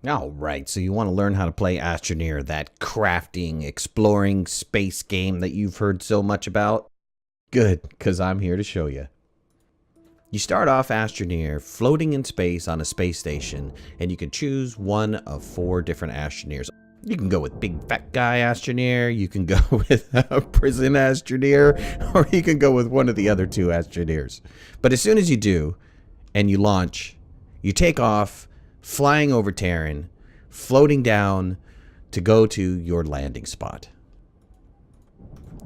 Alright, so you want to learn how to play Astroneer, that crafting, exploring space game that you've heard so much about? Good, because I'm here to show you. You start off Astroneer floating in space on a space station, and you can choose one of 4 different Astroneers. You can go with Big Fat Guy Astroneer, you can go with Prison Astroneer, or you can go with one of the other 2 Astroneers. But as soon as you do, and you launch, you take off, flying over Teheran, floating down to go to your landing spot.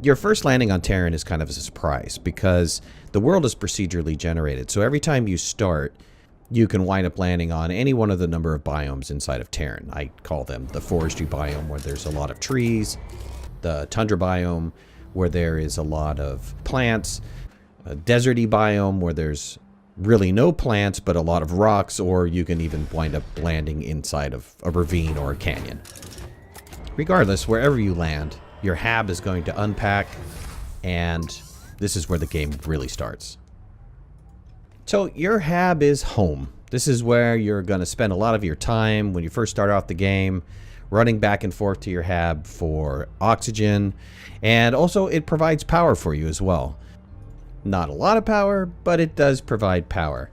Your first landing on Teheran is kind of a surprise because the world is procedurally generated. So every time you start, you can wind up landing on any one of the number of biomes inside of Teheran. I call them the forestry biome, where there's a lot of trees, the tundra biome, where there is a lot of plants, a deserty biome, where there's really no plants but a lot of rocks, or you can even wind up landing inside of a ravine or a canyon. Regardless, wherever you land, your hab is going to unpack, and this is where the game really starts. So your hab is home. This is where you're going to spend a lot of your time when you first start off the game, running back and forth to your hab for oxygen, and also it provides power for you as well. Not a lot of power, but it does provide power.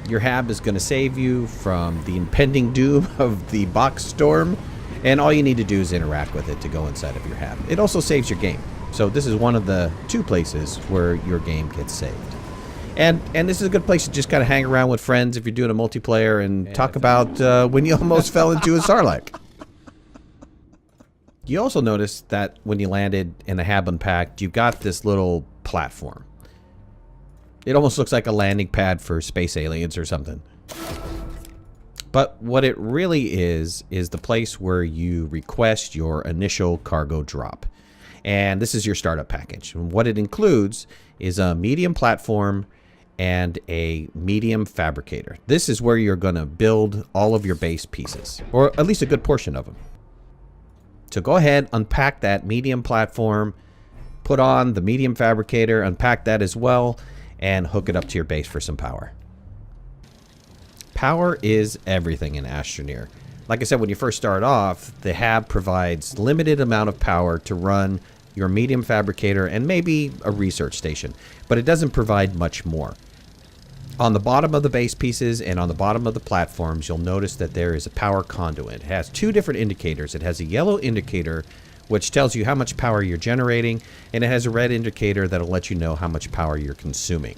Your hab is going to save you from the impending doom of the box storm, and all you need to do is interact with it to go inside of your hab. It also saves your game. So this is one of the 2 places where your game gets saved. And this is a good place to just kind of hang around with friends if you're doing a multiplayer and talk about when you almost fell into a sarlacc. You also notice that when you landed in the hab unpacked, you've got this little platform. It almost looks like a landing pad for space aliens or something. But what it really is the place where you request your initial cargo drop. And this is your startup package. And what it includes is a medium platform and a medium fabricator. This is where you're going to build all of your base pieces, or at least a good portion of them. So go ahead, unpack that medium platform, put on the medium fabricator, unpack that as well, and hook it up to your base for some power. Power is everything in Astroneer. Like I said, when you first start off, the hab provides limited amount of power to run your medium fabricator and maybe a research station, but it doesn't provide much more. On the bottom of the base pieces and on the bottom of the platforms, you'll notice that there is a power conduit. It has 2 different indicators. It has a yellow indicator, which tells you how much power you're generating, and it has a red indicator that'll let you know how much power you're consuming.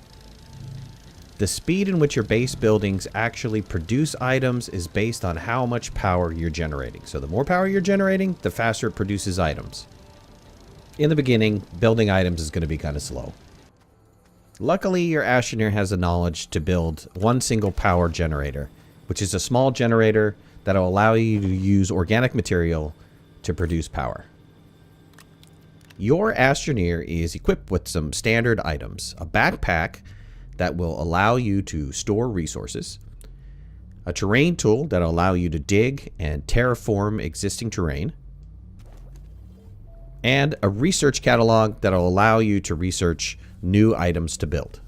The speed in which your base buildings actually produce items is based on how much power you're generating. So the more power you're generating, the faster it produces items. In the beginning, building items is going to be kind of slow. Luckily, your Astroneer has the knowledge to build one single power generator, which is a small generator that will allow you to use organic material to produce power. Your Astroneer is equipped with some standard items: a backpack that will allow you to store resources, a terrain tool that will allow you to dig and terraform existing terrain, and a research catalog that will allow you to research new items to build.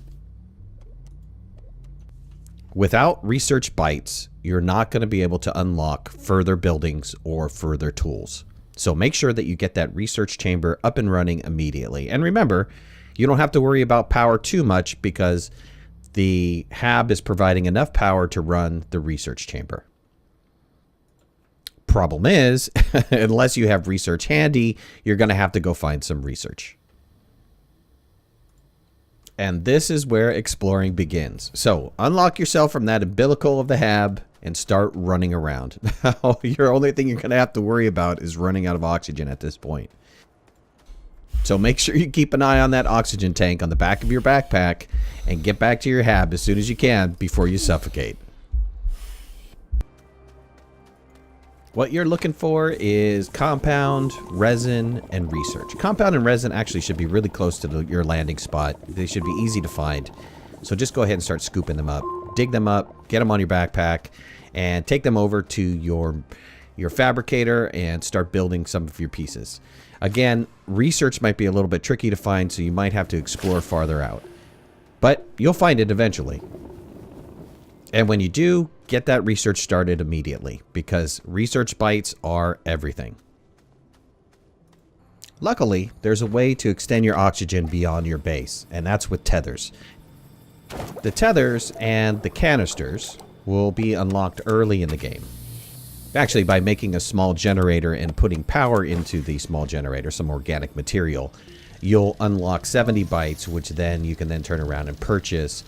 Without research bytes, you're not going to be able to unlock further buildings or further tools. So make sure that you get that research chamber up and running immediately. And remember, you don't have to worry about power too much because the hab is providing enough power to run the research chamber. Problem is, unless you have research handy, you're going to have to go find some research. And this is where exploring begins. So unlock yourself from that umbilical of the hab and start running around. Your only thing you're going to have to worry about is running out of oxygen at this point. So make sure you keep an eye on that oxygen tank on the back of your backpack and get back to your hab as soon as you can before you suffocate. What you're looking for is compound, resin, and research. Compound and resin actually should be really close to your landing spot. They should be easy to find. So just go ahead and start scooping them up. Dig them up, get them on your backpack, and take them over to your fabricator and start building some of your pieces. Again, research might be a little bit tricky to find, so you might have to explore farther out. But you'll find it eventually. And when you do, get that research started immediately, because research bites are everything. Luckily, there's a way to extend your oxygen beyond your base, and that's with tethers. The tethers and the canisters will be unlocked early in the game. Actually, by making a small generator and putting power into the small generator, some organic material, you'll unlock 70 bytes, which then you can then turn around and purchase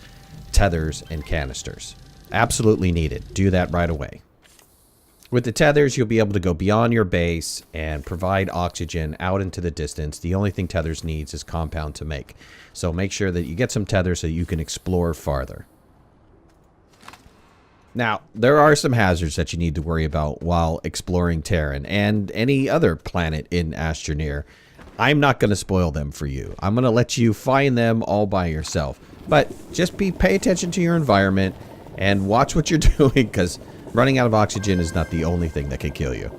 tethers and canisters. Absolutely needed. Do that right away. With the tethers, you'll be able to go beyond your base and provide oxygen out into the distance. The only thing tethers needs is compound to make. So make sure that you get some tethers so you can explore farther. Now, there are some hazards that you need to worry about while exploring Teheran and any other planet in Astroneer. I'm not going to spoil them for you. I'm going to let you find them all by yourself. But just pay attention to your environment and watch what you're doing, because running out of oxygen is not the only thing that can kill you.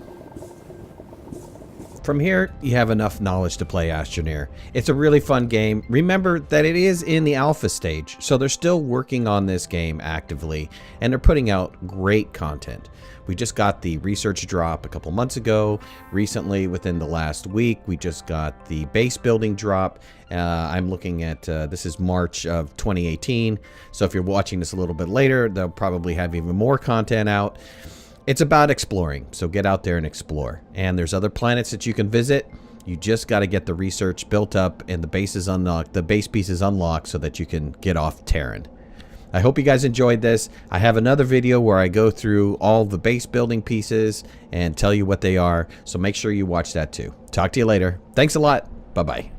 From here, you have enough knowledge to play Astroneer. It's a really fun game. Remember that it is in the alpha stage, so they're still working on this game actively, and they're putting out great content. We just got the research drop a couple months ago. Recently, within the last week, we just got the base building drop. I'm looking at, this is March of 2018, so if you're watching this a little bit later, they'll probably have even more content out. It's about exploring, so get out there and explore. And there's other planets that you can visit. You just got to get the research built up and the bases unlocked, the base pieces unlocked, so that you can get off Teheran. I hope you guys enjoyed this. I have another video where I go through all the base building pieces and tell you what they are, so make sure you watch that too. Talk to you later. Thanks a lot. Bye-bye.